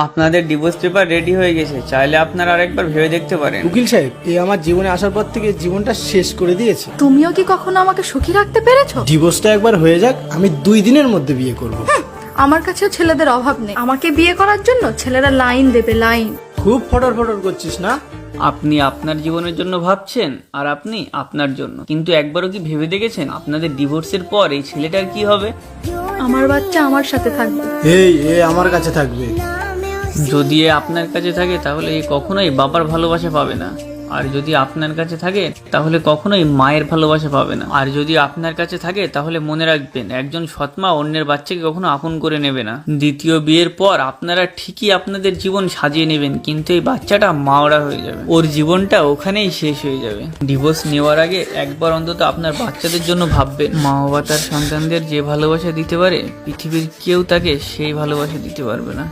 আপনাদের divorce paper ready হয়ে গেছে, চাইলে আপনারা আরেকবার ভেবে দেখতে পারেন। উকিল সাহেব, এ আমার জীবনে আসার পর থেকে জীবনটা শেষ করে দিয়েছে। তুমিও কি কখনো আমাকে সুখী রাখতে পেরেছো? ডিভোর্সটা একবার হয়ে যাক, আমি 2 দিনের মধ্যে বিয়ে করব। আমার কাছেও ছেলেদের অভাব নেই। আমাকে বিয়ে করার জন্য ছেলেরা লাইন দেবে, লাইন। খুব ফটর ফটর করছিস না? আপনি আপনার জীবনের জন্য ভাবছেন আর আপনি আপনার জন্য, কিন্তু একবারও কি ভেবে দেখেছেন আপনাদের ডিভোর্সের পর এই ছেলেটার কি হবে? আমার বাচ্চা আমার সাথে থাকবে। এ আমার কাছে থাকবে। যদি এ আপনার কাছে থাকে তাহলে এ কখনোই বাবার ভালোবাসা পাবে না, আর যদি আপনার কাছে থাকে তাহলে কখনোই মায়ের ভালোবাসা পাবে না। আর যদি আপনার কাছে থাকে তাহলে মনে রাখবেন, একজন সৎমা অন্যের বাচ্চাকে কখনো আপন করে নেবে না। দ্বিতীয় বিয়ের পর আপনারা ঠিকই আপনাদের জীবন সাজিয়ে নেবেন, কিন্তু এই বাচ্চাটা মাওড়া হয়ে যাবে, ওর জীবনটা ওখানেই শেষ হয়ে যাবে। ডিভোর্স নেওয়ার আগে একবার অন্তত আপনার বাচ্চাদের জন্য ভাববেন। মা বাবা তার সন্তানদের যে ভালোবাসা দিতে পারে, পৃথিবীর কেউ তাকে সেই ভালোবাসা দিতে পারবে না।